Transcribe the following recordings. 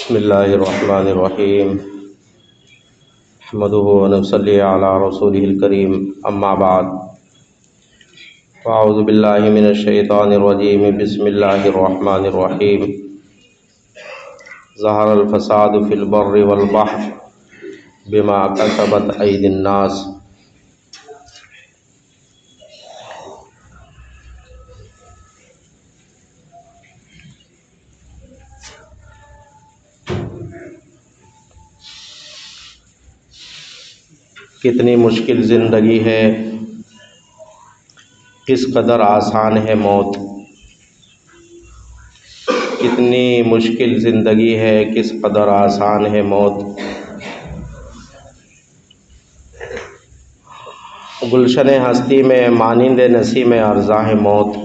بسم اللہ الرحمن الرحیم احمدہ ونصلی علی رسولہ الکریم اما بعد فاعوذ باللہ من الشیطان الرجیم بسم اللہ الرحمن الرحیم ظہر الفساد فی البر والبحر بما کسبت ایدی الناس۔ کتنی مشکل زندگی ہے، کس قدر آسان ہے موت۔ کتنی مشکل زندگی ہے، کس قدر آسان ہے موت۔ گلشن ہستی میں مانند نسیم ارزاں ہے موت۔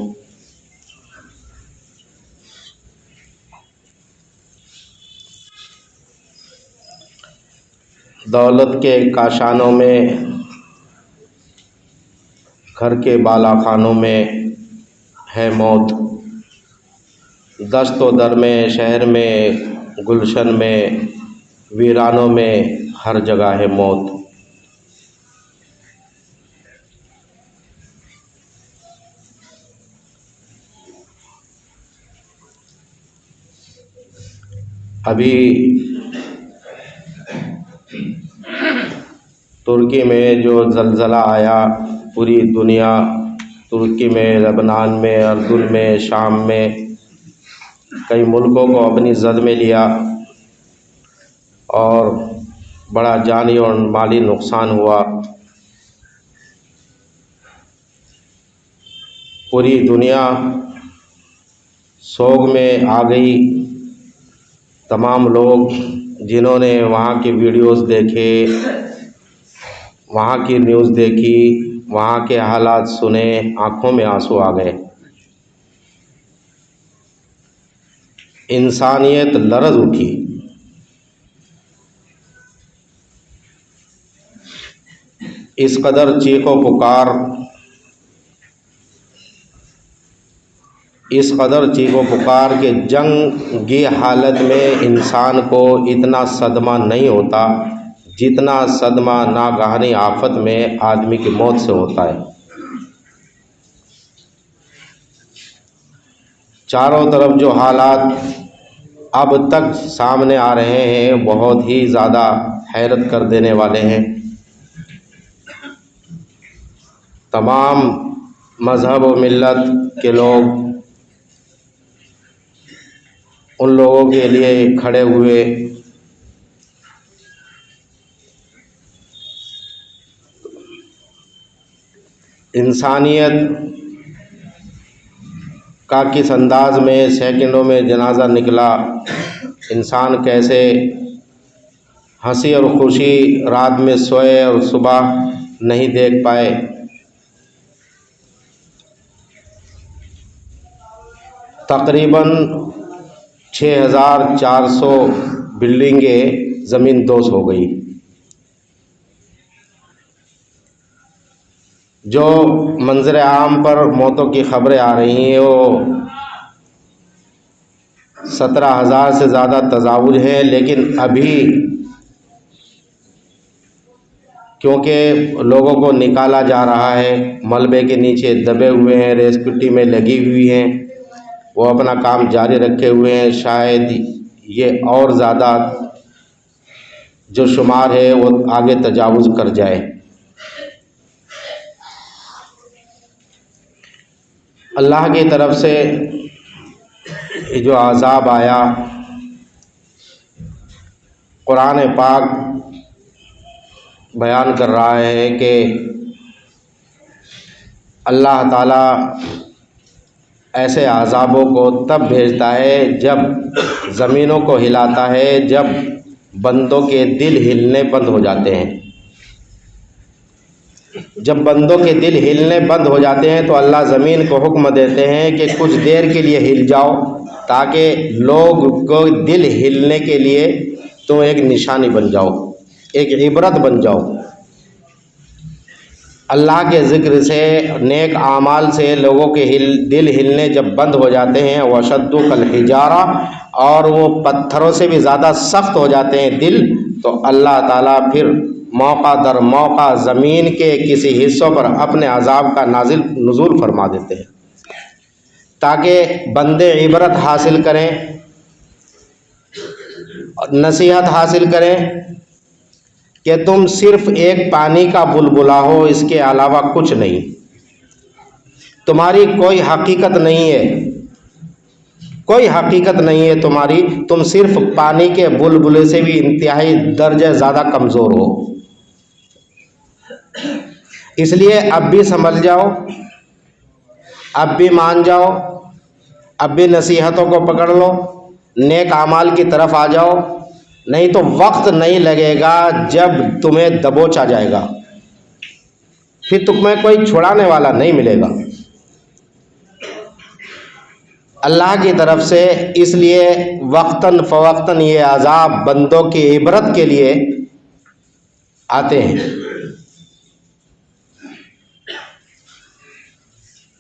دولت کے کاشانوں میں، گھر کے بالا خانوں میں ہے موت۔ دشت و در میں، شہر میں، گلشن میں، ویرانوں میں ہر جگہ ہے موت۔ ابھی ترکی میں جو زلزلہ آیا، پوری دنیا، ترکی میں، لبنان میں، اردن میں، شام میں، کئی ملکوں کو اپنی زد میں لیا اور بڑا جانی اور مالی نقصان ہوا۔ پوری دنیا سوگ میں آ گئی۔ تمام لوگ جنہوں نے وہاں کی ویڈیوز دیکھے، وہاں کی نیوز دیکھی، وہاں کے حالات سنے، آنکھوں میں آنسو آ گئے۔ انسانیت لرز اٹھی۔ اس قدر چیخ و پکار، اس قدر چیخ و پکار کہ جنگی حالت میں انسان کو اتنا صدمہ نہیں ہوتا جتنا صدمہ ناگہانی آفت میں آدمی کی موت سے ہوتا ہے۔ چاروں طرف جو حالات اب تک سامنے آ رہے ہیں بہت ہی زیادہ حیرت کر دینے والے ہیں۔ تمام مذہب و ملت کے لوگ ان لوگوں کے لیے کھڑے ہوئے۔ انسانیت کا کس انداز میں سیکنڈوں میں جنازہ نکلا، انسان کیسے ہنسی اور خوشی رات میں سوئے اور صبح نہیں دیکھ پائے۔ تقریباً 6400 بلڈنگیں زمین دوز ہو گئی۔ جو منظر عام پر موتوں کی خبریں آ رہی ہیں وہ 17,000 سے زیادہ تجاوز ہیں، لیکن ابھی کیونکہ لوگوں کو نکالا جا رہا ہے، ملبے کے نیچے دبے ہوئے ہیں، ریسکیو ٹیمیں لگی ہوئی ہیں، وہ اپنا کام جاری رکھے ہوئے ہیں، شاید یہ اور زیادہ جو شمار ہے وہ آگے تجاوز کر جائے۔ اللہ کی طرف سے یہ جو عذاب آیا، قرآن پاک بیان کر رہا ہے کہ اللہ تعالیٰ ایسے عذابوں کو تب بھیجتا ہے جب زمینوں کو ہلاتا ہے، جب بندوں کے دل ہلنے بند ہو جاتے ہیں۔ جب بندوں کے دل ہلنے بند ہو جاتے ہیں تو اللہ زمین کو حکم دیتے ہیں کہ کچھ دیر کے لیے ہل جاؤ، تاکہ لوگ کو دل ہلنے کے لیے تم ایک نشانی بن جاؤ، ایک عبرت بن جاؤ۔ اللہ کے ذکر سے، نیک اعمال سے لوگوں کے دل ہلنے جب بند ہو جاتے ہیں، وَشَدُّ كَالْحِجَارَةِ، اور وہ پتھروں سے بھی زیادہ سخت ہو جاتے ہیں دل، تو اللہ تعالیٰ پھر موقع در موقع زمین کے کسی حصوں پر اپنے عذاب کا نزول فرما دیتے ہیں، تاکہ بندے عبرت حاصل کریں، نصیحت حاصل کریں کہ تم صرف ایک پانی کا بلبلا ہو، اس کے علاوہ کچھ نہیں، تمہاری کوئی حقیقت نہیں ہے، کوئی حقیقت نہیں ہے تمہاری، تم صرف پانی کے بلبلے سے بھی انتہائی درجہ زیادہ کمزور ہو۔ اس لیے اب بھی سنبھل جاؤ، اب بھی مان جاؤ، اب بھی نصیحتوں کو پکڑ لو، نیک اعمال کی طرف آ جاؤ، نہیں تو وقت نہیں لگے گا جب تمہیں دبوچ آ جائے گا، پھر تمہیں کوئی چھڑانے والا نہیں ملے گا اللہ کی طرف سے۔ اس لیے وقتاً فوقتاً یہ عذاب بندوں کی عبرت کے لیے آتے ہیں،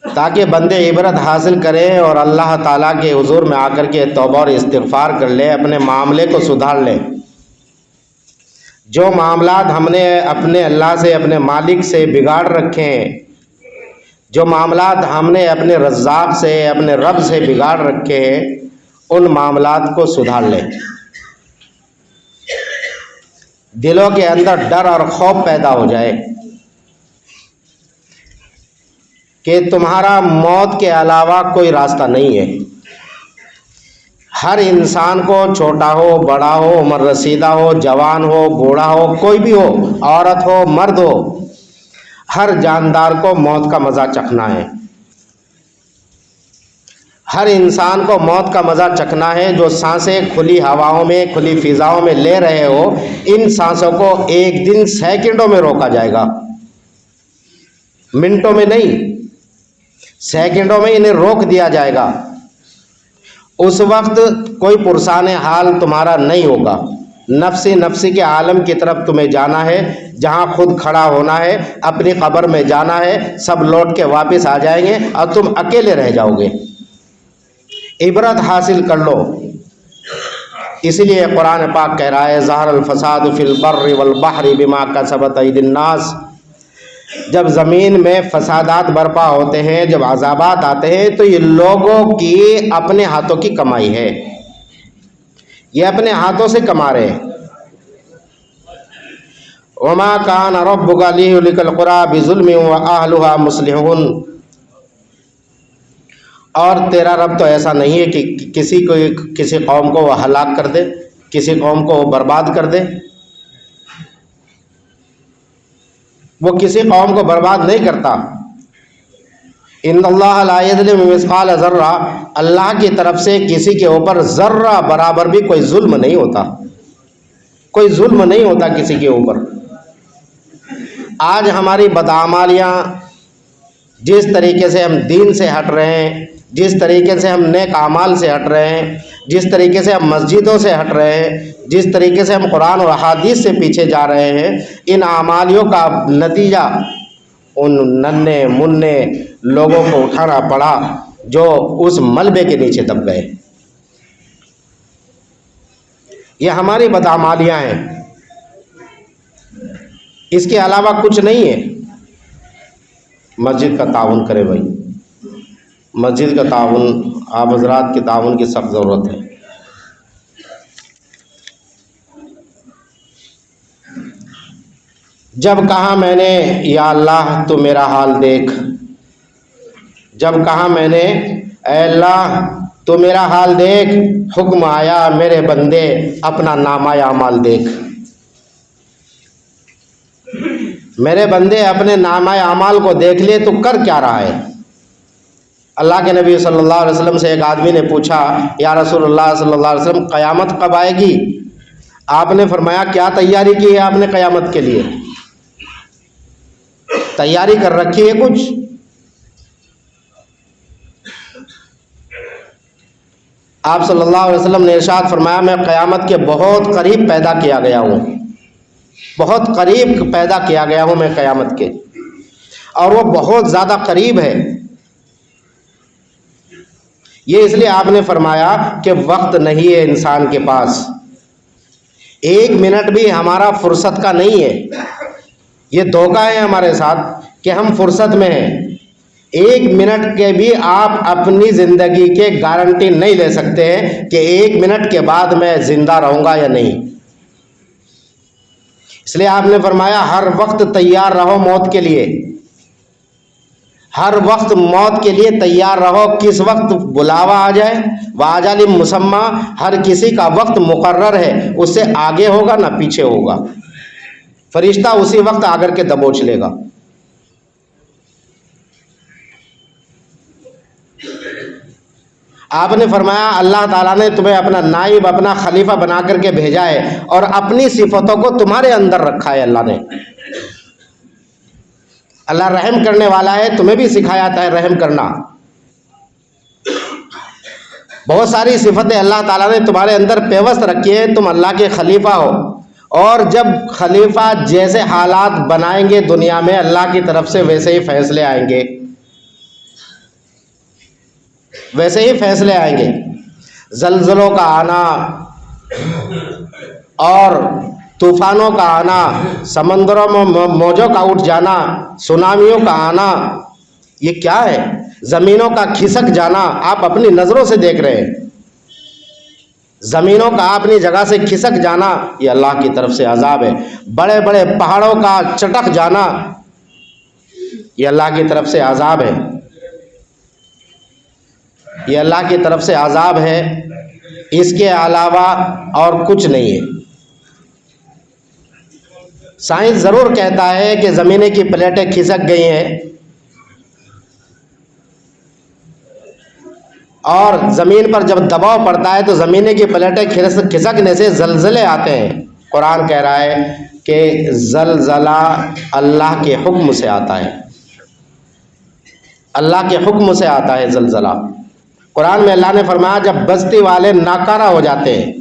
تاکہ بندے عبرت حاصل کریں اور اللہ تعالیٰ کے حضور میں آ کر کے توبہ اور استغفار کر لیں، اپنے معاملے کو سدھار لیں۔ جو معاملات ہم نے اپنے اللہ سے، اپنے مالک سے بگاڑ رکھے ہیں، جو معاملات ہم نے اپنے رزاق سے، اپنے رب سے بگاڑ رکھے ہیں، ان معاملات کو سدھار لیں۔ دلوں کے اندر ڈر اور خوف پیدا ہو جائے کہ تمہارا موت کے علاوہ کوئی راستہ نہیں ہے۔ ہر انسان کو، چھوٹا ہو، بڑا ہو، عمر رسیدہ ہو، جوان ہو، بوڑھا ہو، کوئی بھی ہو، عورت ہو، مرد ہو، ہر جاندار کو موت کا مزہ چکھنا ہے۔ ہر انسان کو موت کا مزہ چکھنا ہے۔ جو سانسیں کھلی ہواؤں میں، کھلی فضاؤں میں لے رہے ہو، ان سانسوں کو ایک دن سیکنڈوں میں روکا جائے گا، منٹوں میں نہیں، سیکنڈوں میں انہیں روک دیا جائے گا۔ اس وقت کوئی پرسان حال تمہارا نہیں ہوگا، نفسی کے عالم کی طرف تمہیں جانا ہے، جہاں خود کھڑا ہونا ہے، اپنی قبر میں جانا ہے، سب لوٹ کے واپس آ جائیں گے اور تم اکیلے رہ جاؤ گے۔ عبرت حاصل کر لو۔ اسی لیے قرآن پاک کہہ رہا ہے ظہر الفساد فی البر والبحر بما کسبت ایدی الناس۔ جب زمین میں فسادات برپا ہوتے ہیں، جب عذابات آتے ہیں، تو یہ لوگوں کی اپنے ہاتھوں کی کمائی ہے، یہ اپنے ہاتھوں سے کما رہے ہیں۔ وما کان ربک لیہلک القری بظلم واہلھا مصلحون، اور تیرا رب تو ایسا نہیں ہے کہ کسی قوم کو وہ ہلاک کر دے، کسی قوم کو وہ برباد کر دے۔ وہ کسی قوم کو برباد نہیں کرتا۔ ان اللہ لا یظلم مثقال ذرہ، اللہ کی طرف سے کسی کے اوپر ذرہ برابر بھی کوئی ظلم نہیں ہوتا، کوئی ظلم نہیں ہوتا کسی کے اوپر۔ آج ہماری بدعمالیاں، جس طریقے سے ہم دین سے ہٹ رہے ہیں، جس طریقے سے ہم نیک اعمال سے ہٹ رہے ہیں، جس طریقے سے ہم مسجدوں سے ہٹ رہے ہیں، جس طریقے سے ہم قرآن اور احادیث سے پیچھے جا رہے ہیں، ان اعمالیوں کا نتیجہ ان ننھے منھے لوگوں کو اٹھانا پڑا جو اس ملبے کے نیچے دب گئے۔ یہ ہماری بدعمالیاں ہیں، اس کے علاوہ کچھ نہیں ہے۔ مسجد کا تعاون کرے بھائی، مسجد کا تعاون، آپ حضرات کے تعاون کی سخت ضرورت ہے۔ جب کہا میں نے یا اللہ تو میرا حال دیکھ، جب کہا میں نے اے اللہ تو میرا حال دیکھ، حکم آیا میرے بندے اپنا نامہ اعمال دیکھ۔ میرے بندے اپنے نامہ اعمال کو دیکھ لے تو کر کیا رہا ہے۔ اللہ کے نبی صلی اللہ علیہ وسلم سے ایک آدمی نے پوچھا یا رسول اللہ صلی اللہ علیہ وسلم قیامت کب آئے گی؟ آپ نے فرمایا کیا تیاری کی ہے آپ نے قیامت کے لیے؟ تیاری کر رکھی ہے کچھ؟ آپ صلی اللہ علیہ وسلم نے ارشاد فرمایا میں قیامت کے بہت قریب پیدا کیا گیا ہوں، بہت قریب پیدا کیا گیا ہوں میں قیامت کے۔ اور وہ بہت زیادہ قریب ہے۔ یہ اس لیے آپ نے فرمایا کہ وقت نہیں ہے انسان کے پاس، 1 منٹ بھی ہمارا فرصت کا نہیں ہے۔ یہ دھوکہ ہے ہمارے ساتھ کہ ہم فرصت میں ہیں۔ 1 منٹ کے بھی آپ اپنی زندگی کے گارنٹی نہیں لے سکتے ہیں کہ 1 منٹ کے بعد میں زندہ رہوں گا یا نہیں۔ اس لیے آپ نے فرمایا ہر وقت تیار رہو موت کے لیے، ہر وقت موت کے لیے تیار رہو۔ کس وقت بلاوا آ جائے، وَأَجَلٍ مُّسَمًّى، ہر کسی کا وقت مقرر ہے، اس سے آگے ہوگا نہ پیچھے ہوگا، فرشتہ اسی وقت آ کر کے دبوچ لے گا۔ آپ نے فرمایا اللہ تعالیٰ نے تمہیں اپنا نائب، اپنا خلیفہ بنا کر کے بھیجا ہے اور اپنی صفتوں کو تمہارے اندر رکھا ہے۔ اللہ نے، اللہ رحم کرنے والا ہے، تمہیں بھی سکھایا ہے رحم کرنا۔ بہت ساری صفتیں اللہ تعالیٰ نے تمہارے اندر پیوست رکھی ہے، تم اللہ کے خلیفہ ہو۔ اور جب خلیفہ جیسے حالات بنائیں گے دنیا میں، اللہ کی طرف سے ویسے ہی فیصلے آئیں گے، ویسے ہی فیصلے آئیں گے۔ زلزلوں کا آنا اور طوفانوں کا آنا، سمندروں میں موجوں کا اٹھ جانا، سونامیوں کا آنا، یہ کیا ہے؟ زمینوں کا کھسک جانا، آپ اپنی نظروں سے دیکھ رہے ہیں۔ زمینوں کا اپنی جگہ سے کھسک جانا، یہ اللہ کی طرف سے عذاب ہے۔ بڑے بڑے پہاڑوں کا چٹک جانا، یہ اللہ کی طرف سے عذاب ہے، یہ اللہ کی طرف سے عذاب ہے، اس کے علاوہ اور کچھ نہیں ہے۔ سائنس ضرور کہتا ہے کہ زمینیں کی پلیٹیں کھسک گئی ہیں اور زمین پر جب دباؤ پڑتا ہے تو زمینیں کی پلیٹیں کھسکنے سے زلزلے آتے ہیں۔ قرآن کہہ رہا ہے کہ زلزلہ اللہ کے حکم سے آتا ہے، اللہ کے حکم سے آتا ہے زلزلہ۔ قرآن میں اللہ نے فرمایا جب بستی والے ناکارہ ہو جاتے ہیں،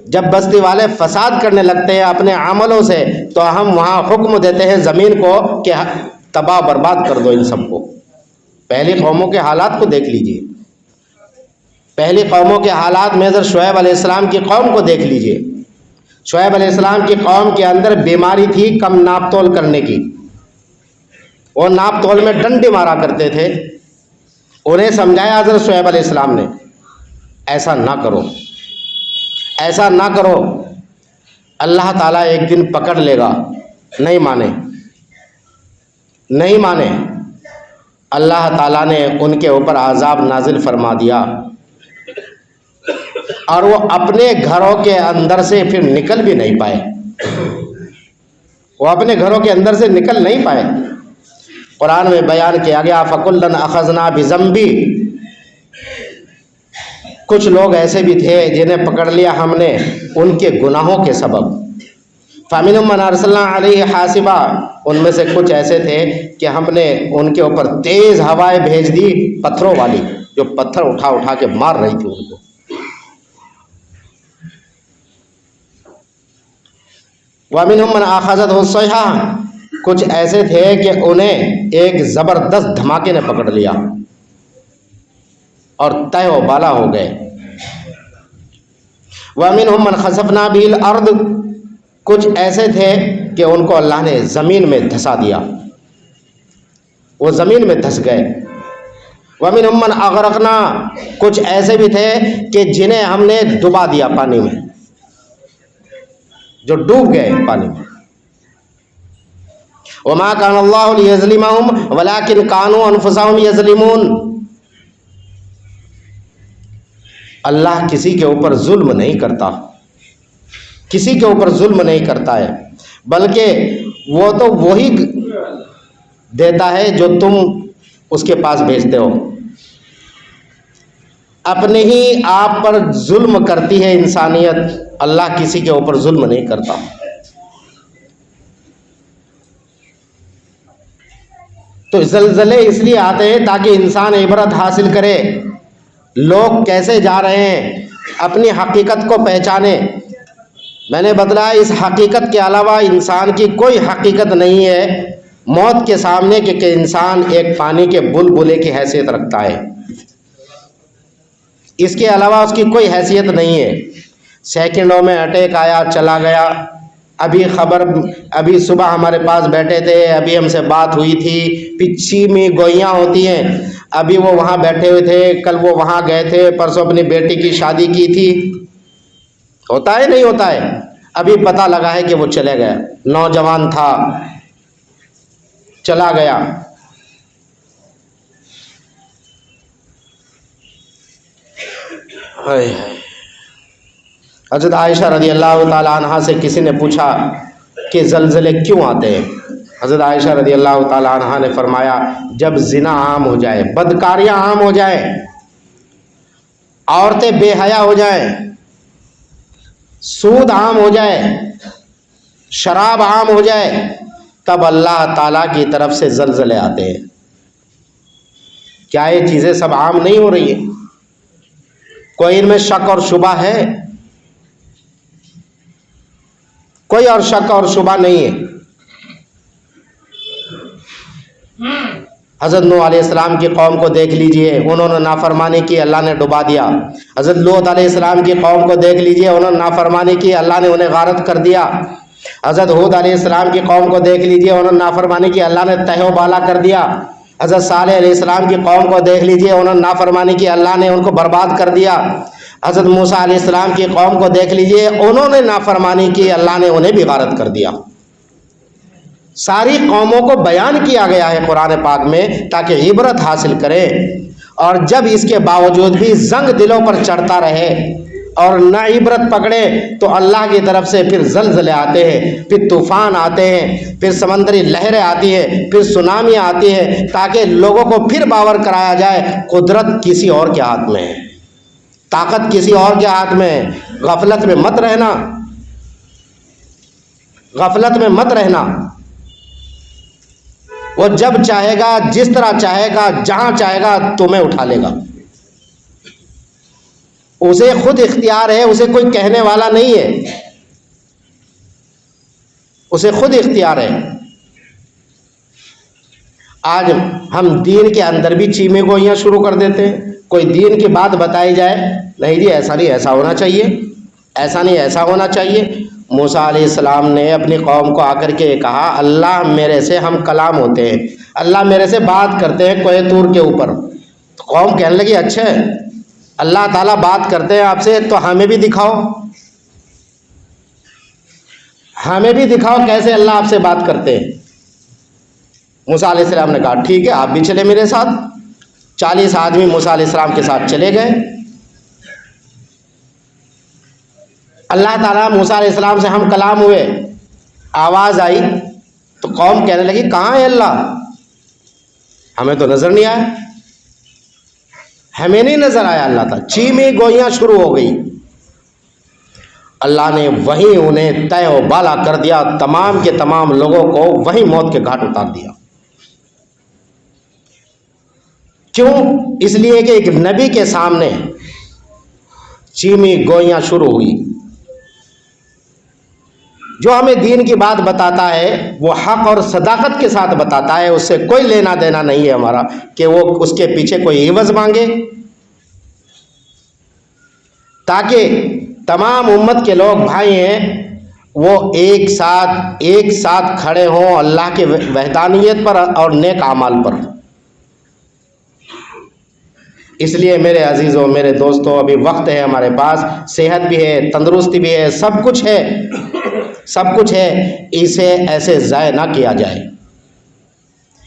جب بستی والے فساد کرنے لگتے ہیں اپنے عملوں سے، تو ہم وہاں حکم دیتے ہیں زمین کو کہ تباہ برباد کر دو ان سب کو۔ پہلی قوموں کے حالات کو دیکھ لیجئے، پہلی قوموں کے حالات میں ذرا شعیب علیہ السلام کی قوم کو دیکھ لیجئے۔ شعیب علیہ السلام کی قوم کے اندر بیماری تھی کم ناپ تول کرنے کی، وہ ناپ تول میں ڈنڈے مارا کرتے تھے۔ انہیں سمجھایا حضرت شعیب علیہ السلام نے ایسا نہ کرو، ایسا نہ کرو، اللہ تعالیٰ ایک دن پکڑ لے گا۔ نہیں مانے، نہیں مانے، اللہ تعالیٰ نے ان کے اوپر عذاب نازل فرما دیا اور وہ اپنے گھروں کے اندر سے پھر نکل بھی نہیں پائے، وہ اپنے گھروں کے اندر سے نکل نہیں پائے۔ قرآن میں بیان کیا گیا فَكُلًّا أَخَذْنَا بِذَنبِهِ، کچھ لوگ ایسے بھی تھے جنہیں پکڑ لیا ہم نے ان کے گناہوں کے سبب۔ فَمِنْهُم مَّنْ أَرْسَلْنَا عَلَيْهِ حَاصِبًا، ان میں سے کچھ ایسے تھے کہ ہم نے ان کے اوپر تیز ہوائیں بھیج دی پتھروں والی، جو پتھر اٹھا اٹھا کے مار رہی تھی ان کو۔ وَمِنْهُم مَّنْ أَخَذَتْهُ الصَّيْحَةُ، کچھ ایسے تھے کہ انہیں ایک زبردست دھماکے نے پکڑ لیا اور تہ و بالا ہو گئے۔ وَمِنْهُم مَّنْ خَسَفْنَا بِهِ الْأَرْضَ، کچھ ایسے تھے کہ ان کو اللہ نے زمین میں دھسا دیا، وہ زمین میں دھس گئے۔ وَمِنْهُم مَّنْ أَغْرَقْنَا، کچھ ایسے بھی تھے کہ جنہیں ہم نے ڈبا دیا پانی میں، جو ڈوب گئے پانی میں۔ وَمَا كَانَ اللَّهُ لِيَظْلِمَهُمْ وَلَكِنْ كَانُوا أَنفُسَهُمْ يَظْلِمُونَ، اللہ کسی کے اوپر ظلم نہیں کرتا، کسی کے اوپر ظلم نہیں کرتا ہے، بلکہ وہ تو وہی دیتا ہے جو تم اس کے پاس بھیجتے ہو۔ اپنے ہی آپ پر ظلم کرتی ہے انسانیت، اللہ کسی کے اوپر ظلم نہیں کرتا۔ تو زلزلے اس لیے آتے ہیں تاکہ انسان عبرت حاصل کرے، لوگ کیسے جا رہے ہیں، اپنی حقیقت کو پہچانے۔ میں نے بتلایا اس حقیقت کے علاوہ انسان کی کوئی حقیقت نہیں ہے موت کے سامنے کہ انسان ایک پانی کے بلبلے کی حیثیت رکھتا ہے، اس کے علاوہ اس کی کوئی حیثیت نہیں ہے. سیکنڈوں میں اٹیک آیا، چلا گیا. ابھی صبح ہمارے پاس بیٹھے تھے، ابھی ہم سے بات ہوئی تھی. پچھی میں گوئیاں ہوتی ہیں، ابھی وہ وہاں بیٹھے ہوئے تھے، کل وہ وہاں گئے تھے، پرسوں اپنی بیٹی کی شادی کی تھی. ہوتا ہے نہیں ہوتا ہے؟ ابھی پتہ لگا ہے کہ وہ چلے گئے. نوجوان تھا، چلا گیا. حضرت عائشہ رضی اللہ تعالی عنہا سے کسی نے پوچھا کہ زلزلے کیوں آتے ہیں؟ حضرت عائشہ رضی اللہ تعالی عنہا نے فرمایا جب زنا عام ہو جائے، بدکاریاں عام ہو جائیں، عورتیں بے حیا ہو جائیں، سود عام ہو جائے، شراب عام ہو جائے، تب اللہ تعالیٰ کی طرف سے زلزلے آتے ہیں. کیا یہ چیزیں سب عام نہیں ہو رہی ہیں؟ کوئی ان میں شک اور شبہ ہے؟ کوئی اور شک اور شبہ نہیں ہے. حضرت نوح علیہ السلام کی قوم کو دیکھ لیجئے، انہوں نے نافرمانی کی، اللہ نے ڈبا دیا. حضرت لوط علیہ السلام کی قوم کو دیکھ لیجئے، انہوں نے نافرمانی کی، اللہ نے انہیں غارت کر دیا. حضرت ہود علیہ السلام کی قوم کو دیکھ لیجئے، انہوں نے نافرمانی کی، اللہ نے تہہ و بالا کر دیا. حضرت صالح علیہ السلام کی قوم کو دیکھ لیجئے، انہوں نے نافرمانی کی، اللہ نے ان کو برباد کر دیا. حضرت موسیٰ علیہ السلام کی قوم کو دیکھ لیجئے، انہوں نے نافرمانی کی، اللہ نے انہیں بھی غارت کر دیا. ساری قوموں کو بیان کیا گیا ہے قرآن پاک میں تاکہ عبرت حاصل کریں. اور جب اس کے باوجود بھی زنگ دلوں پر چڑھتا رہے اور نہ عبرت پکڑے تو اللہ کی طرف سے پھر زلزلے آتے ہیں، پھر طوفان آتے ہیں، پھر سمندری لہریں آتی ہیں، پھر سونامیاں آتی ہیں، تاکہ لوگوں کو پھر باور کرایا جائے قدرت کسی اور کے ہاتھ میں ہے، طاقت کسی اور کے ہاتھ میں ہے. غفلت میں مت رہنا، غفلت میں مت رہنا. وہ جب چاہے گا، جس طرح چاہے گا، جہاں چاہے گا تمہیں اٹھا لے گا. اسے خود اختیار ہے، اسے کوئی کہنے والا نہیں ہے، اسے خود اختیار ہے. آج ہم دین کے اندر بھی چیمے گوئیاں شروع کر دیتے ہیں. کوئی دین کی بات بتائی جائے، نہیں جی ایسا نہیں، ایسا ہونا چاہیے، ایسا نہیں، ایسا ہونا چاہیے. موسیٰ علیہ السلام نے اپنی قوم کو آ کر کے کہا اللہ میرے سے ہم کلام ہوتے ہیں، اللہ میرے سے بات کرتے ہیں کوہ طور کے اوپر. تو قوم کہنے لگی اچھا ہے، اللہ تعالیٰ بات کرتے ہیں آپ سے تو ہمیں بھی دکھاؤ، ہمیں بھی دکھاؤ کیسے اللہ آپ سے بات کرتے ہیں. موسیٰ علیہ السلام نے کہا ٹھیک ہے آپ بھی چلے میرے ساتھ. 40 آدمی موسیٰ علیہ السلام کے ساتھ چلے گئے. اللہ تعالیٰ موسیٰ علیہ السلام سے ہم کلام ہوئے، آواز آئی تو قوم کہنے لگی کہاں ہے اللہ؟ ہمیں تو نظر نہیں آیا، ہمیں نہیں نظر آیا اللہ تعالیٰ. چیمی گوئیاں شروع ہو گئی. اللہ نے وہیں انہیں تہ و بالا کر دیا، تمام کے تمام لوگوں کو وہیں موت کے گھاٹ اتار دیا. کیوں؟ اس لیے کہ ایک نبی کے سامنے چیمی گوئیاں شروع ہوئی. جو ہمیں دین کی بات بتاتا ہے وہ حق اور صداقت کے ساتھ بتاتا ہے، اس سے کوئی لینا دینا نہیں ہے ہمارا کہ وہ اس کے پیچھے کوئی عوض مانگے. تاکہ تمام امت کے لوگ بھائی ہیں وہ ایک ساتھ کھڑے ہوں اللہ کی وحدانیت پر اور نیک اعمال پر. اس لیے میرے عزیزوں، میرے دوستوں، ابھی وقت ہے ہمارے پاس، صحت بھی ہے، تندرستی بھی ہے، سب کچھ ہے، سب کچھ ہے. اسے ایسے ضائع نہ کیا جائے.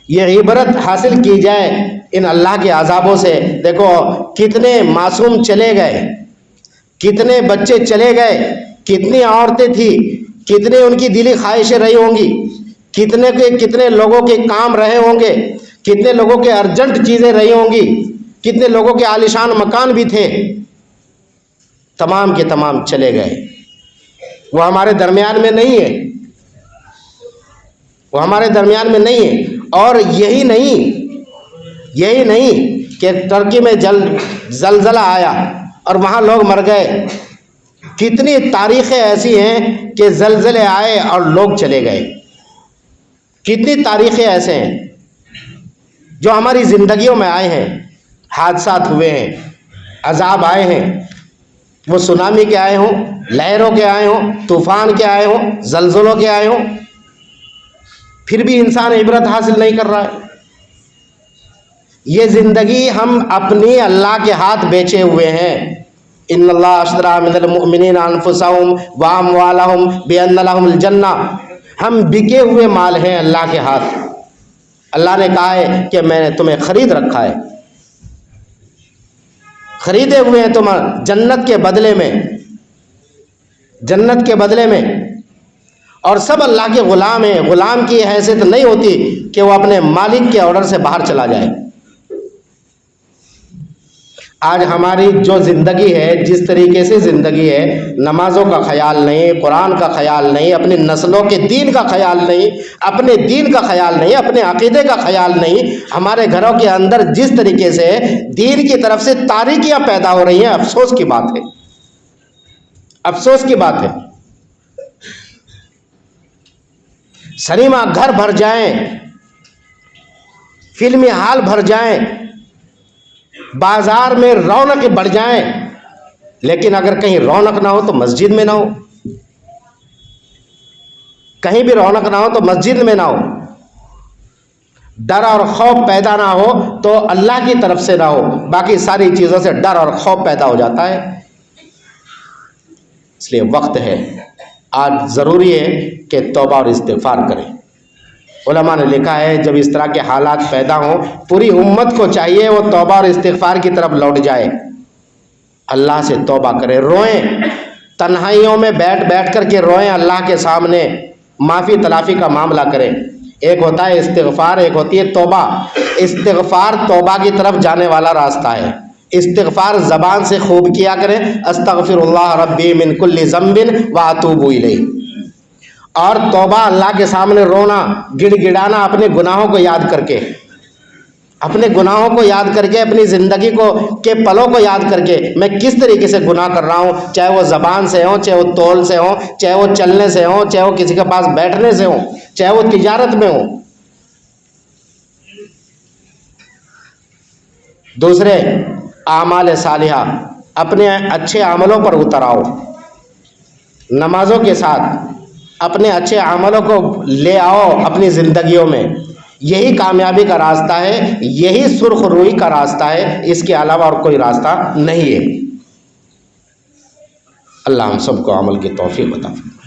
یہ عبرت حاصل کی جائے ان اللہ کے عذابوں سے. دیکھو کتنے معصوم چلے گئے، کتنے بچے چلے گئے، کتنی عورتیں تھیں، کتنے ان کی دلی خواہشیں رہی ہوں گی، کتنے لوگوں کے کام رہے ہوں گے، کتنے لوگوں کے ارجنٹ چیزیں رہی ہوں گی، کتنے لوگوں کے عالیشان مکان بھی تھے، تمام کے تمام چلے گئے. وہ ہمارے درمیان میں نہیں ہے، وہ ہمارے درمیان میں نہیں ہے. اور یہی نہیں کہ ترکی میں زلزلہ آیا اور وہاں لوگ مر گئے. کتنی تاریخیں ایسی ہیں کہ زلزلے آئے اور لوگ چلے گئے. کتنی تاریخیں ایسے ہیں جو ہماری زندگیوں میں آئے ہیں، حادثات ہوئے ہیں، عذاب آئے ہیں، وہ سونامی کے آئے ہوں، لہروں کے آئے ہوں، طوفان کے آئے ہوں، زلزلوں کے آئے ہوں، پھر بھی انسان عبرت حاصل نہیں کر رہا ہے۔ یہ زندگی ہم اپنی اللہ کے ہاتھ بیچے ہوئے ہیں۔ ان اللہ اشتری من المؤمنین انفسهم واموالهم بان لهم الجنہ، ہم بکے ہوئے مال ہیں اللہ کے ہاتھ۔ اللہ نے کہا ہے کہ میں نے تمہیں خرید رکھا ہے، خریدے ہوئے ہیں تم جنت کے بدلے میں، جنت کے بدلے میں، اور سب اللہ کے غلام ہیں۔ غلام کی حیثیت نہیں ہوتی کہ وہ اپنے مالک کے آرڈر سے باہر چلا جائے۔ آج ہماری جو زندگی ہے، جس طریقے سے زندگی ہے، نمازوں کا خیال نہیں، قرآن کا خیال نہیں، اپنی نسلوں کے دین کا خیال نہیں، اپنے دین کا خیال نہیں، اپنے عقیدے کا خیال نہیں، ہمارے گھروں کے اندر جس طریقے سے دین کی طرف سے تاریکیاں پیدا ہو رہی ہیں، افسوس کی بات ہے، افسوس کی بات ہے۔ سنیما گھر بھر جائیں، فلمی ہال بھر جائیں، بازار میں رونق بڑھ جائیں، لیکن اگر کہیں رونق نہ ہو تو مسجد میں نہ ہو، کہیں بھی رونق نہ ہو تو مسجد میں نہ ہو، ڈر اور خوف پیدا نہ ہو تو اللہ کی طرف سے نہ ہو، باقی ساری چیزوں سے ڈر اور خوف پیدا ہو جاتا ہے۔ اس لیے وقت ہے، آج ضروری ہے کہ توبہ اور استغفار کریں۔ علماء نے لکھا ہے جب اس طرح کے حالات پیدا ہوں، پوری امت کو چاہیے وہ توبہ اور استغفار کی طرف لوٹ جائے، اللہ سے توبہ کرے، روئیں، تنہائیوں میں بیٹھ بیٹھ کر کے روئیں، اللہ کے سامنے معافی تلافی کا معاملہ کریں۔ ایک ہوتا ہے استغفار، ایک ہوتی ہے توبہ۔ استغفار توبہ کی طرف جانے والا راستہ ہے۔ استغفار زبان سے خوب کیا کریں، استغفر اللہ ربی من کل ذنب واتوب الیہ، اور توبہ اللہ کے سامنے رونا، گڑ گڑانا، اپنے گناہوں کو یاد کر کے، اپنے گناہوں کو یاد کر کے، اپنی زندگی کو کے پلوں کو یاد کر کے، میں کس طریقے سے گناہ کر رہا ہوں، چاہے وہ زبان سے ہوں، چاہے وہ تول سے ہوں، چاہے وہ چلنے سے ہوں، چاہے وہ کسی کے پاس بیٹھنے سے ہوں، چاہے وہ تجارت میں ہوں۔ دوسرے، اعمال صالحہ، اپنے اچھے عملوں پر اتر آؤ، نمازوں کے ساتھ اپنے اچھے عملوں کو لے آؤ اپنی زندگیوں میں۔ یہی کامیابی کا راستہ ہے، یہی سرخ روئی کا راستہ ہے، اس کے علاوہ اور کوئی راستہ نہیں ہے۔ اللہ ہم سب کو عمل کی توفیق عطا فرمائے۔